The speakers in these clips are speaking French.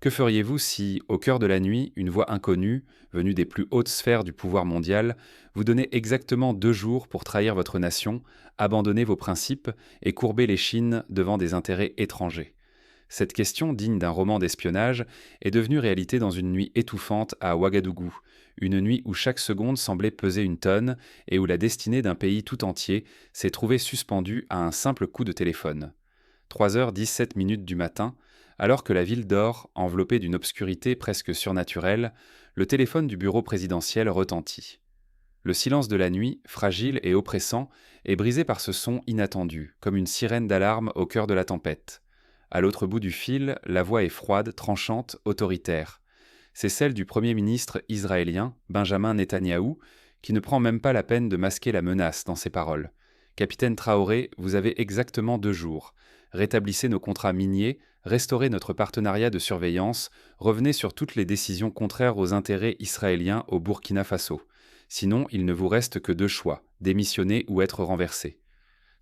Que feriez-vous si, au cœur de la nuit, une voix inconnue, venue des plus hautes sphères du pouvoir mondial, vous donnait exactement 2 jours pour trahir votre nation, abandonner vos principes et courber les chines devant des intérêts étrangers? Cette question, digne d'un roman d'espionnage, est devenue réalité dans une nuit étouffante à Ouagadougou, une nuit où chaque seconde semblait peser une tonne et où la destinée d'un pays tout entier s'est trouvée suspendue à un simple coup de téléphone. 3h17 du matin, alors que la ville dort, enveloppée d'une obscurité presque surnaturelle, le téléphone du bureau présidentiel retentit. Le silence de la nuit, fragile et oppressant, est brisé par ce son inattendu, comme une sirène d'alarme au cœur de la tempête. À l'autre bout du fil, la voix est froide, tranchante, autoritaire. C'est celle du Premier ministre israélien, Benjamin Netanyahou, qui ne prend même pas la peine de masquer la menace dans ses paroles. Capitaine Traoré, vous avez exactement 2 jours. Rétablissez nos contrats miniers, restaurez notre partenariat de surveillance, revenez sur toutes les décisions contraires aux intérêts israéliens au Burkina Faso. Sinon, il ne vous reste que 2 choix, démissionner ou être renversé.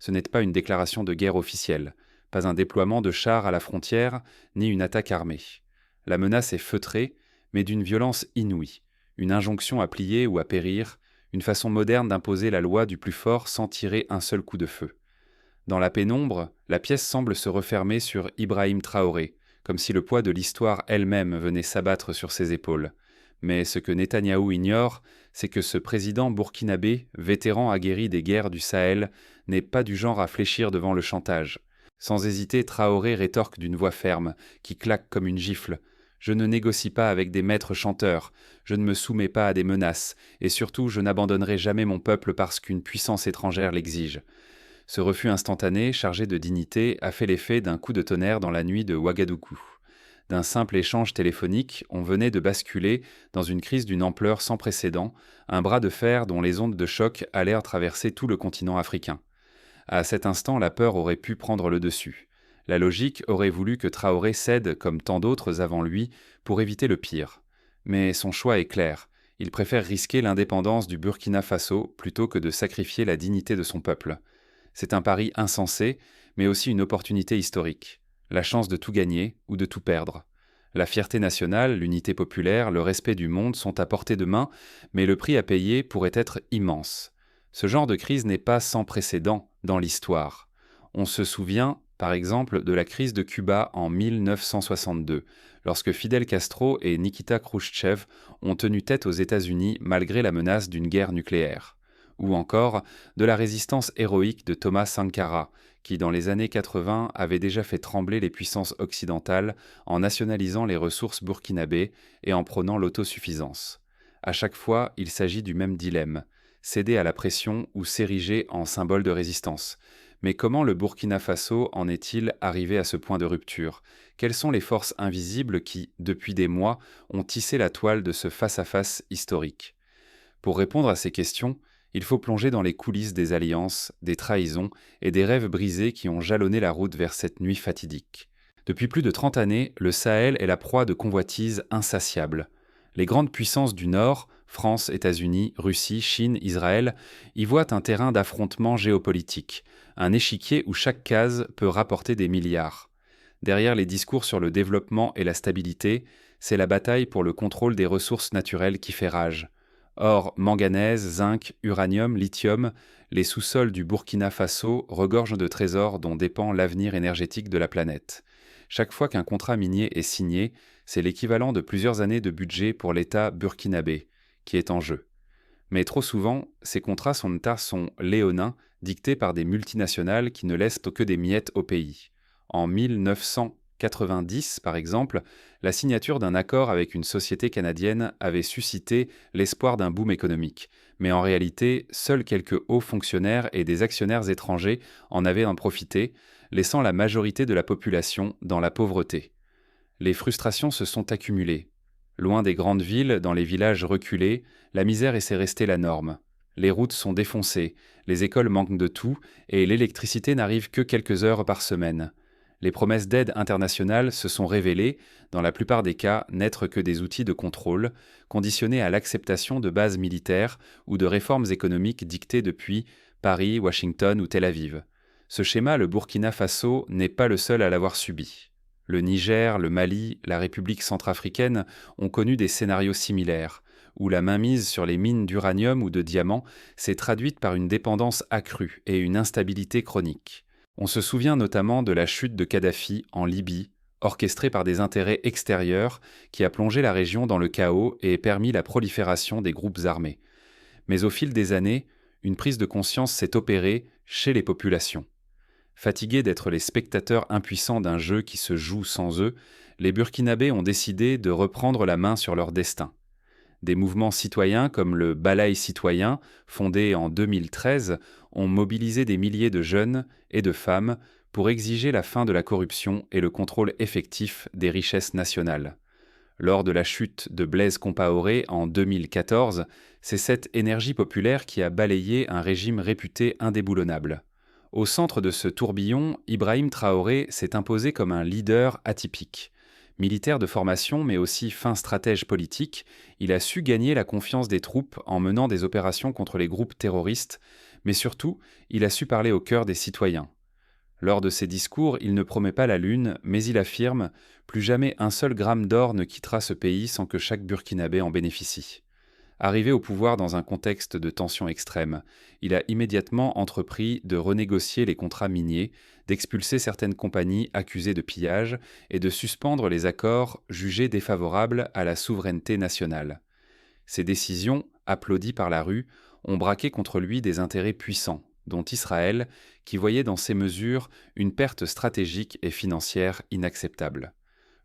Ce n'est pas une déclaration de guerre officielle, pas un déploiement de chars à la frontière, ni une attaque armée. La menace est feutrée, mais d'une violence inouïe, une injonction à plier ou à périr, une façon moderne d'imposer la loi du plus fort sans tirer un seul coup de feu. Dans la pénombre, la pièce semble se refermer sur Ibrahim Traoré, comme si le poids de l'histoire elle-même venait s'abattre sur ses épaules. Mais ce que Netanyahou ignore, c'est que ce président burkinabé, vétéran aguerri des guerres du Sahel, n'est pas du genre à fléchir devant le chantage. Sans hésiter, Traoré rétorque d'une voix ferme, qui claque comme une gifle. Je ne négocie pas avec des maîtres chanteurs, je ne me soumets pas à des menaces, et surtout je n'abandonnerai jamais mon peuple parce qu'une puissance étrangère l'exige. Ce refus instantané, chargé de dignité, a fait l'effet d'un coup de tonnerre dans la nuit de Ouagadougou. D'un simple échange téléphonique, on venait de basculer dans une crise d'une ampleur sans précédent, un bras de fer dont les ondes de choc allèrent traverser tout le continent africain. À cet instant, la peur aurait pu prendre le dessus. La logique aurait voulu que Traoré cède, comme tant d'autres avant lui, pour éviter le pire. Mais son choix est clair. Il préfère risquer l'indépendance du Burkina Faso plutôt que de sacrifier la dignité de son peuple. C'est un pari insensé, mais aussi une opportunité historique. La chance de tout gagner ou de tout perdre. La fierté nationale, l'unité populaire, le respect du monde sont à portée de main, mais le prix à payer pourrait être immense. Ce genre de crise n'est pas sans précédent dans l'histoire. On se souvient, par exemple, de la crise de Cuba en 1962, lorsque Fidel Castro et Nikita Khrouchtchev ont tenu tête aux États-Unis malgré la menace d'une guerre nucléaire. Ou encore de la résistance héroïque de Thomas Sankara, qui dans les années 80 avait déjà fait trembler les puissances occidentales en nationalisant les ressources burkinabées et en prônant l'autosuffisance. À chaque fois, il s'agit du même dilemme, céder à la pression ou s'ériger en symbole de résistance. Mais comment le Burkina Faso en est-il arrivé à ce point de rupture? Quelles sont les forces invisibles qui, depuis des mois, ont tissé la toile de ce face-à-face historique? Pour répondre à ces questions, il faut plonger dans les coulisses des alliances, des trahisons et des rêves brisés qui ont jalonné la route vers cette nuit fatidique. Depuis plus de 30 années, le Sahel est la proie de convoitises insatiables. Les grandes puissances du Nord, France, États-Unis, Russie, Chine, Israël, y voient un terrain d'affrontement géopolitique, un échiquier où chaque case peut rapporter des milliards. Derrière les discours sur le développement et la stabilité, c'est la bataille pour le contrôle des ressources naturelles qui fait rage. Or, manganèse, zinc, uranium, lithium, les sous-sols du Burkina Faso regorgent de trésors dont dépend l'avenir énergétique de la planète. Chaque fois qu'un contrat minier est signé, c'est l'équivalent de plusieurs années de budget pour l'État burkinabé qui est en jeu. Mais trop souvent, ces contrats sont léonins, dictés par des multinationales qui ne laissent que des miettes au pays. En 1990, par exemple, la signature d'un accord avec une société canadienne avait suscité l'espoir d'un boom économique. Mais en réalité, seuls quelques hauts fonctionnaires et des actionnaires étrangers en avaient en profité, laissant la majorité de la population dans la pauvreté. Les frustrations se sont accumulées. Loin des grandes villes, dans les villages reculés, la misère essaie rester la norme. Les routes sont défoncées, les écoles manquent de tout et l'électricité n'arrive que quelques heures par semaine. Les promesses d'aide internationale se sont révélées, dans la plupart des cas, n'être que des outils de contrôle, conditionnés à l'acceptation de bases militaires ou de réformes économiques dictées depuis Paris, Washington ou Tel Aviv. Ce schéma, le Burkina Faso n'est pas le seul à l'avoir subi. Le Niger, le Mali, la République centrafricaine ont connu des scénarios similaires, où la mainmise sur les mines d'uranium ou de diamants s'est traduite par une dépendance accrue et une instabilité chronique. On se souvient notamment de la chute de Kadhafi en Libye, orchestrée par des intérêts extérieurs qui a plongé la région dans le chaos et permis la prolifération des groupes armés. Mais au fil des années, une prise de conscience s'est opérée chez les populations. Fatigués d'être les spectateurs impuissants d'un jeu qui se joue sans eux, les Burkinabés ont décidé de reprendre la main sur leur destin. Des mouvements citoyens comme le Balaï citoyen, fondé en 2013, ont mobilisé des milliers de jeunes et de femmes pour exiger la fin de la corruption et le contrôle effectif des richesses nationales. Lors de la chute de Blaise Compaoré en 2014, c'est cette énergie populaire qui a balayé un régime réputé indéboulonnable. Au centre de ce tourbillon, Ibrahim Traoré s'est imposé comme un leader atypique. Militaire de formation mais aussi fin stratège politique, il a su gagner la confiance des troupes en menant des opérations contre les groupes terroristes, mais surtout, il a su parler au cœur des citoyens. Lors de ses discours, il ne promet pas la lune, mais il affirme « Plus jamais un seul gramme d'or ne quittera ce pays sans que chaque Burkinabé en bénéficie ». Arrivé au pouvoir dans un contexte de tension extrême, il a immédiatement entrepris de renégocier les contrats miniers, d'expulser certaines compagnies accusées de pillage et de suspendre les accords jugés défavorables à la souveraineté nationale. Ces décisions, applaudies par la rue, ont braqué contre lui des intérêts puissants, dont Israël, qui voyait dans ces mesures une perte stratégique et financière inacceptable.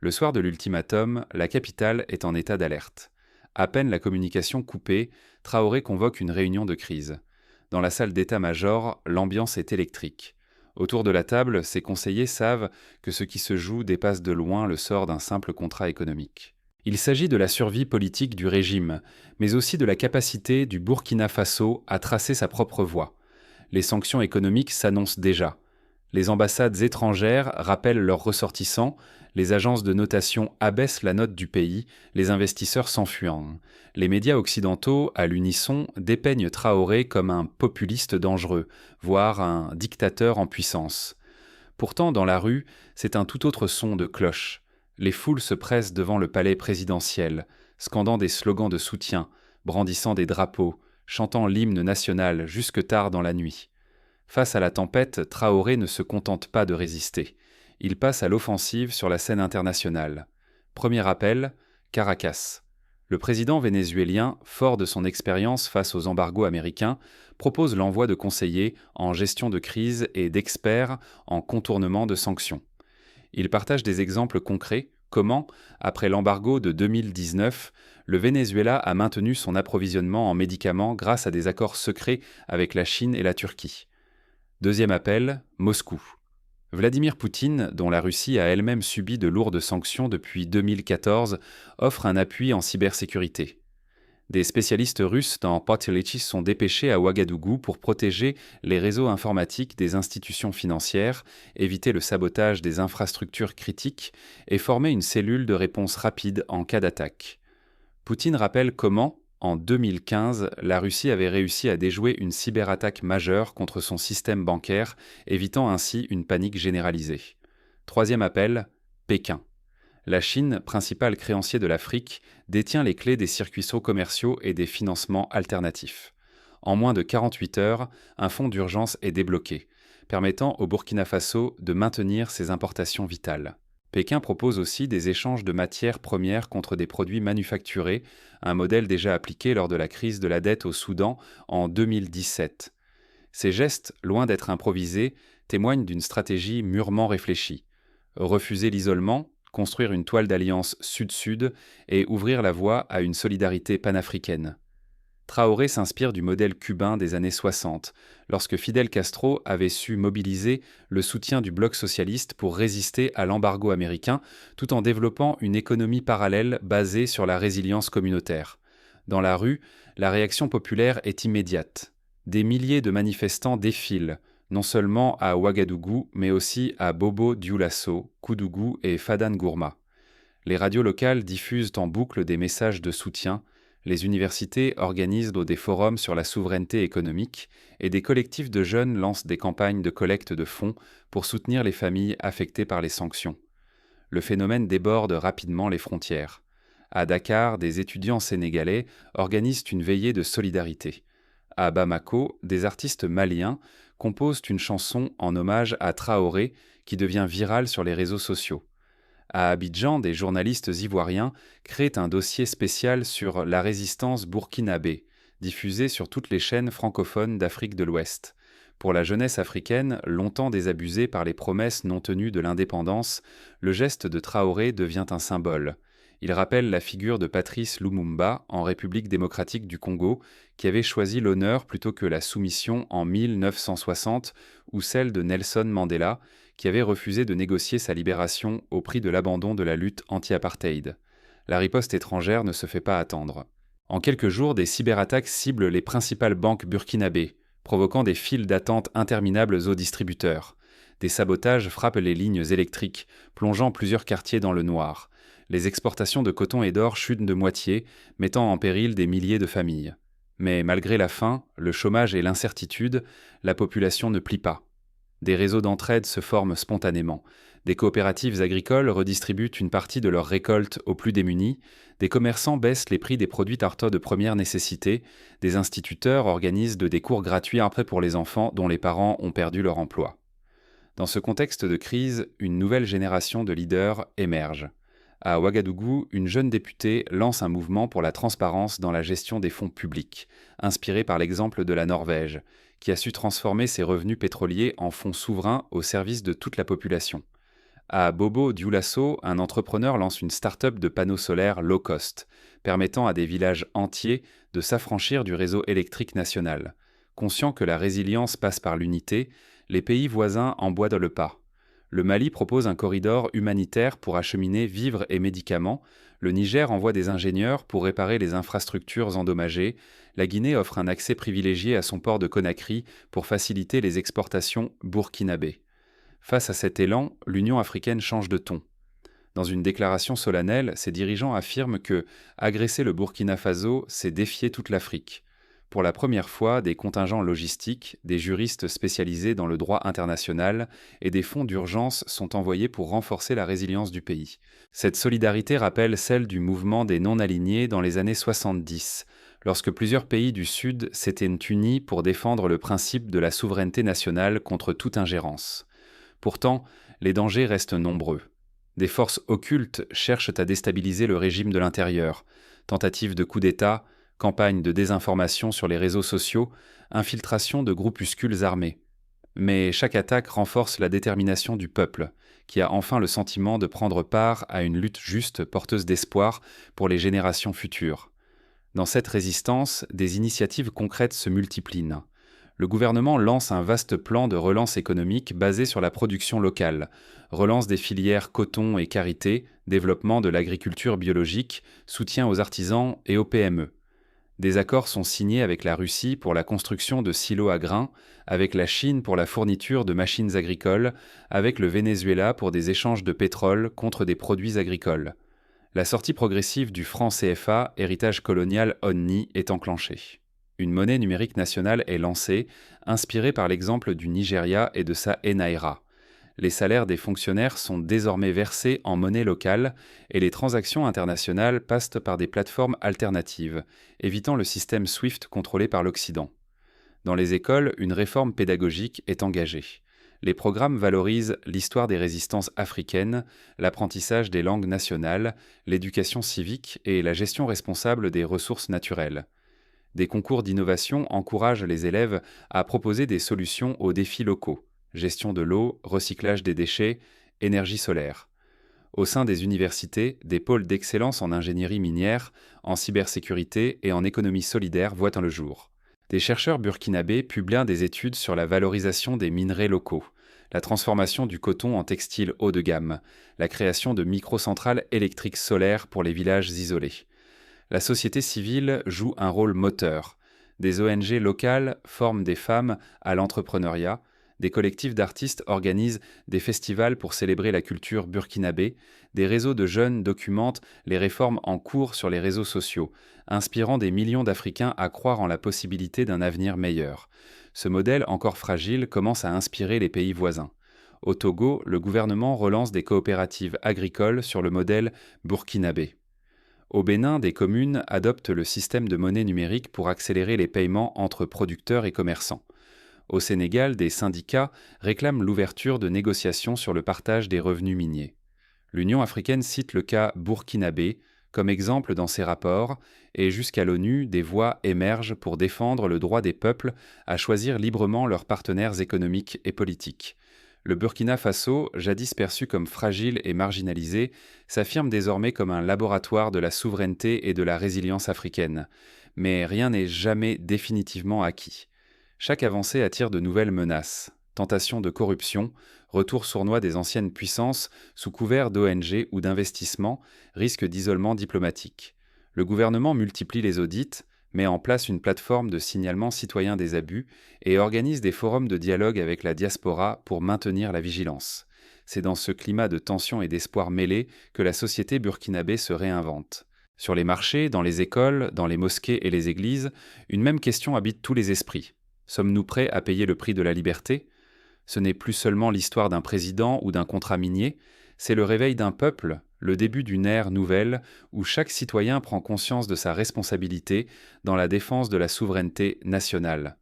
Le soir de l'ultimatum, la capitale est en état d'alerte. À peine la communication coupée, Traoré convoque une réunion de crise. Dans la salle d'état-major, l'ambiance est électrique. Autour de la table, ses conseillers savent que ce qui se joue dépasse de loin le sort d'un simple contrat économique. Il s'agit de la survie politique du régime, mais aussi de la capacité du Burkina Faso à tracer sa propre voie. Les sanctions économiques s'annoncent déjà. Les ambassades étrangères rappellent leurs ressortissants, les agences de notation abaissent la note du pays, les investisseurs s'enfuient. Les médias occidentaux, à l'unisson, dépeignent Traoré comme un populiste dangereux, voire un dictateur en puissance. Pourtant, dans la rue, c'est un tout autre son de cloche. Les foules se pressent devant le palais présidentiel, scandant des slogans de soutien, brandissant des drapeaux, chantant l'hymne national jusque tard dans la nuit. Face à la tempête, Traoré ne se contente pas de résister. Il passe à l'offensive sur la scène internationale. Premier appel, Caracas. Le président vénézuélien, fort de son expérience face aux embargos américains, propose l'envoi de conseillers en gestion de crise et d'experts en contournement de sanctions. Il partage des exemples concrets, comment, après l'embargo de 2019, le Venezuela a maintenu son approvisionnement en médicaments grâce à des accords secrets avec la Chine et la Turquie. Deuxième appel, Moscou. Vladimir Poutine, dont la Russie a elle-même subi de lourdes sanctions depuis 2014, offre un appui en cybersécurité. Des spécialistes russes dans Partilichi sont dépêchés à Ouagadougou pour protéger les réseaux informatiques des institutions financières, éviter le sabotage des infrastructures critiques et former une cellule de réponse rapide en cas d'attaque. Poutine rappelle comment, en 2015, la Russie avait réussi à déjouer une cyberattaque majeure contre son système bancaire, évitant ainsi une panique généralisée. Troisième appel, Pékin. La Chine, principal créancier de l'Afrique, détient les clés des circuits commerciaux et des financements alternatifs. En moins de 48 heures, un fonds d'urgence est débloqué, permettant au Burkina Faso de maintenir ses importations vitales. Pékin propose aussi des échanges de matières premières contre des produits manufacturés, un modèle déjà appliqué lors de la crise de la dette au Soudan en 2017. Ces gestes, loin d'être improvisés, témoignent d'une stratégie mûrement réfléchie. Refuser l'isolement, construire une toile d'alliance sud-sud et ouvrir la voie à une solidarité panafricaine. Traoré s'inspire du modèle cubain des années 60, lorsque Fidel Castro avait su mobiliser le soutien du bloc socialiste pour résister à l'embargo américain, tout en développant une économie parallèle basée sur la résilience communautaire. Dans la rue, la réaction populaire est immédiate. Des milliers de manifestants défilent, non seulement à Ouagadougou, mais aussi à Bobo-Dioulasso, Koudougou et Fadan-Gourma. Les radios locales diffusent en boucle des messages de soutien, les universités organisent des forums sur la souveraineté économique et des collectifs de jeunes lancent des campagnes de collecte de fonds pour soutenir les familles affectées par les sanctions. le phénomène déborde rapidement les frontières. À Dakar, des étudiants sénégalais organisent une veillée de solidarité. À Bamako, des artistes maliens composent une chanson en hommage à Traoré qui devient virale sur les réseaux sociaux. À Abidjan, des journalistes ivoiriens créent un dossier spécial sur la résistance burkinabé, diffusé sur toutes les chaînes francophones d'Afrique de l'Ouest. Pour la jeunesse africaine, longtemps désabusée par les promesses non tenues de l'indépendance, le geste de Traoré devient un symbole. Il rappelle la figure de Patrice Lumumba en République démocratique du Congo, qui avait choisi l'honneur plutôt que la soumission en 1960, ou celle de Nelson Mandela, qui avait refusé de négocier sa libération au prix de l'abandon de la lutte anti-apartheid. La riposte étrangère ne se fait pas attendre. En quelques jours, des cyberattaques ciblent les principales banques burkinabées, provoquant des files d'attente interminables aux distributeurs. Des sabotages frappent les lignes électriques, plongeant plusieurs quartiers dans le noir. Les exportations de coton et d'or chutent de moitié, mettant en péril des milliers de familles. Mais malgré la faim, le chômage et l'incertitude, la population ne plie pas. Des réseaux d'entraide se forment spontanément. Des coopératives agricoles redistribuent une partie de leurs récoltes aux plus démunis, des commerçants baissent les prix des produits tartas de première nécessité, des instituteurs organisent des cours gratuits après pour les enfants dont les parents ont perdu leur emploi. Dans ce contexte de crise, une nouvelle génération de leaders émerge. À Ouagadougou, une jeune députée lance un mouvement pour la transparence dans la gestion des fonds publics, inspiré par l'exemple de la Norvège, qui a su transformer ses revenus pétroliers en fonds souverains au service de toute la population. À Bobo Dioulasso, un entrepreneur lance une start-up de panneaux solaires low cost, permettant à des villages entiers de s'affranchir du réseau électrique national. Conscient que la résilience passe par l'unité, les pays voisins emboîtent le pas. Le Mali propose un corridor humanitaire pour acheminer vivres et médicaments, le Niger envoie des ingénieurs pour réparer les infrastructures endommagées, la Guinée offre un accès privilégié à son port de Conakry pour faciliter les exportations burkinabées. Face à cet élan, l'Union africaine change de ton. Dans une déclaration solennelle, ses dirigeants affirment que agresser le Burkina Faso, c'est défier toute l'Afrique. Pour la première fois, des contingents logistiques, des juristes spécialisés dans le droit international et des fonds d'urgence sont envoyés pour renforcer la résilience du pays. Cette solidarité rappelle celle du mouvement des non-alignés dans les années 70, lorsque plusieurs pays du Sud s'étaient unis pour défendre le principe de la souveraineté nationale contre toute ingérence. Pourtant, les dangers restent nombreux. Des forces occultes cherchent à déstabiliser le régime de l'intérieur, tentatives de coup d'État, campagne de désinformation sur les réseaux sociaux, infiltration de groupuscules armés. Mais chaque attaque renforce la détermination du peuple, qui a enfin le sentiment de prendre part à une lutte juste porteuse d'espoir pour les générations futures. Dans cette résistance, des initiatives concrètes se multiplient. Le gouvernement lance un vaste plan de relance économique basé sur la production locale, relance des filières coton et karité, développement de l'agriculture biologique, soutien aux artisans et aux PME. Des accords sont signés avec la Russie pour la construction de silos à grains, avec la Chine pour la fourniture de machines agricoles, avec le Venezuela pour des échanges de pétrole contre des produits agricoles. La sortie progressive du franc CFA, héritage colonial ONNI, est enclenchée. Une monnaie numérique nationale est lancée, inspirée par l'exemple du Nigeria et de sa Naira. Les salaires des fonctionnaires sont désormais versés en monnaie locale et les transactions internationales passent par des plateformes alternatives, évitant le système SWIFT contrôlé par l'Occident. Dans les écoles, une réforme pédagogique est engagée. Les programmes valorisent l'histoire des résistances africaines, l'apprentissage des langues nationales, l'éducation civique et la gestion responsable des ressources naturelles. Des concours d'innovation encouragent les élèves à proposer des solutions aux défis locaux. Gestion de l'eau, recyclage des déchets, énergie solaire. Au sein des universités, des pôles d'excellence en ingénierie minière, en cybersécurité et en économie solidaire voient le jour. Des chercheurs burkinabés publient des études sur la valorisation des minerais locaux, la transformation du coton en textile haut de gamme, la création de microcentrales électriques solaires pour les villages isolés. La société civile joue un rôle moteur. Des ONG locales forment des femmes à l'entrepreneuriat, des collectifs d'artistes organisent des festivals pour célébrer la culture burkinabé, des réseaux de jeunes documentent les réformes en cours sur les réseaux sociaux, inspirant des millions d'Africains à croire en la possibilité d'un avenir meilleur. Ce modèle encore fragile commence à inspirer les pays voisins. Au Togo, le gouvernement relance des coopératives agricoles sur le modèle burkinabé. Au Bénin, des communes adoptent le système de monnaie numérique pour accélérer les paiements entre producteurs et commerçants. Au Sénégal, des syndicats réclament l'ouverture de négociations sur le partage des revenus miniers. L'Union africaine cite le cas burkinabé comme exemple dans ses rapports, et jusqu'à l'ONU, des voix émergent pour défendre le droit des peuples à choisir librement leurs partenaires économiques et politiques. Le Burkina Faso, jadis perçu comme fragile et marginalisé, s'affirme désormais comme un laboratoire de la souveraineté et de la résilience africaine. Mais rien n'est jamais définitivement acquis. Chaque avancée attire de nouvelles menaces. Tentations de corruption, retour sournois des anciennes puissances sous couvert d'ONG ou d'investissements, risque d'isolement diplomatique. Le gouvernement multiplie les audits, met en place une plateforme de signalement citoyen des abus et organise des forums de dialogue avec la diaspora pour maintenir la vigilance. C'est dans ce climat de tension et d'espoir mêlés que la société burkinabé se réinvente. Sur les marchés, dans les écoles, dans les mosquées et les églises, une même question habite tous les esprits. Sommes-nous prêts à payer le prix de la liberté ? Ce n'est plus seulement l'histoire d'un président ou d'un contrat minier, c'est le réveil d'un peuple, le début d'une ère nouvelle où chaque citoyen prend conscience de sa responsabilité dans la défense de la souveraineté nationale.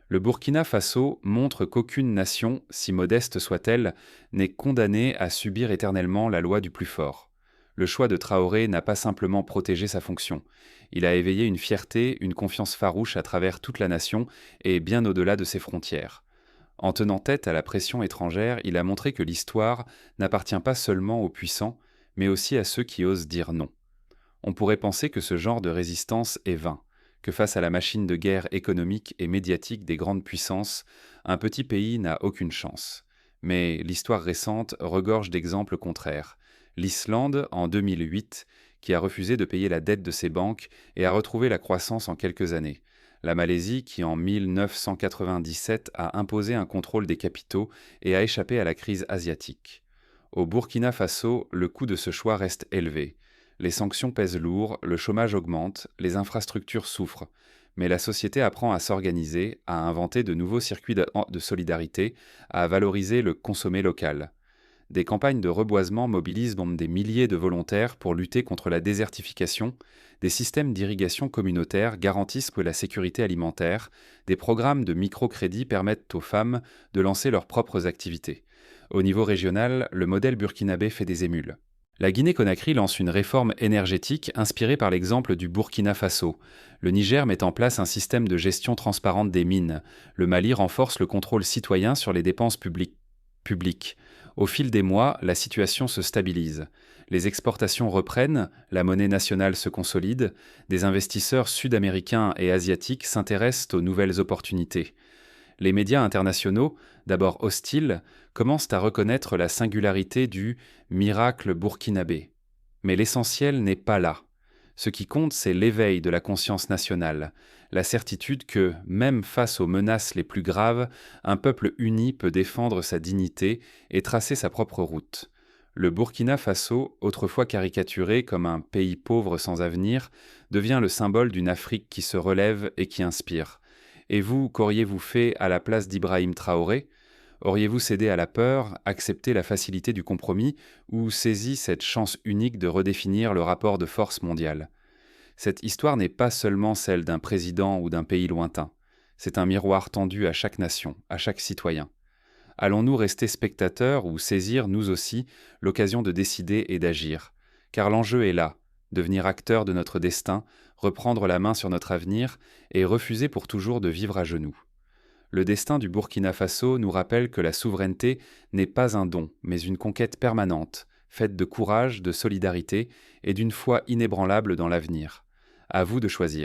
Le Burkina Faso montre qu'aucune nation, si modeste soit-elle, n'est condamnée à subir éternellement la loi du plus fort. Le choix de Traoré n'a pas simplement protégé sa fonction. Il a éveillé une fierté, une confiance farouche à travers toute la nation et bien au-delà de ses frontières. En tenant tête à la pression étrangère, il a montré que l'histoire n'appartient pas seulement aux puissants, mais aussi à ceux qui osent dire non. On pourrait penser que ce genre de résistance est vain, que face à la machine de guerre économique et médiatique des grandes puissances, un petit pays n'a aucune chance. Mais l'histoire récente regorge d'exemples contraires. L'Islande, en 2008, qui a refusé de payer la dette de ses banques et a retrouvé la croissance en quelques années. La Malaisie, qui en 1997 a imposé un contrôle des capitaux et a échappé à la crise asiatique. Au Burkina Faso, le coût de ce choix reste élevé. Les sanctions pèsent lourd, le chômage augmente, les infrastructures souffrent. Mais la société apprend à s'organiser, à inventer de nouveaux circuits de solidarité, à valoriser le consommé local. Des campagnes de reboisement mobilisent des milliers de volontaires pour lutter contre la désertification, des systèmes d'irrigation communautaires garantissent la sécurité alimentaire, des programmes de microcrédit permettent aux femmes de lancer leurs propres activités. Au niveau régional, le modèle burkinabé fait des émules. La Guinée-Conakry lance une réforme énergétique inspirée par l'exemple du Burkina Faso. Le Niger met en place un système de gestion transparente des mines. Le Mali renforce le contrôle citoyen sur les dépenses publiques. Au fil des mois, la situation se stabilise. Les exportations reprennent, la monnaie nationale se consolide, des investisseurs sud-américains et asiatiques s'intéressent aux nouvelles opportunités. Les médias internationaux, d'abord hostiles, commencent à reconnaître la singularité du « miracle burkinabé ». Mais l'essentiel n'est pas là. Ce qui compte, c'est l'éveil de la conscience nationale, la certitude que, même face aux menaces les plus graves, un peuple uni peut défendre sa dignité et tracer sa propre route. Le Burkina Faso, autrefois caricaturé comme un pays pauvre sans avenir, devient le symbole d'une Afrique qui se relève et qui inspire. Et vous, qu'auriez-vous fait à la place d'Ibrahim Traoré ? Auriez-vous cédé à la peur, accepté la facilité du compromis, ou saisi cette chance unique de redéfinir le rapport de force mondial ? Cette histoire n'est pas seulement celle d'un président ou d'un pays lointain. C'est un miroir tendu à chaque nation, à chaque citoyen. Allons-nous rester spectateurs ou saisir, nous aussi, l'occasion de décider et d'agir ? Car l'enjeu est là, devenir acteur de notre destin, reprendre la main sur notre avenir et refuser pour toujours de vivre à genoux. Le destin du Burkina Faso nous rappelle que la souveraineté n'est pas un don, mais une conquête permanente, faite de courage, de solidarité et d'une foi inébranlable dans l'avenir. À vous de choisir.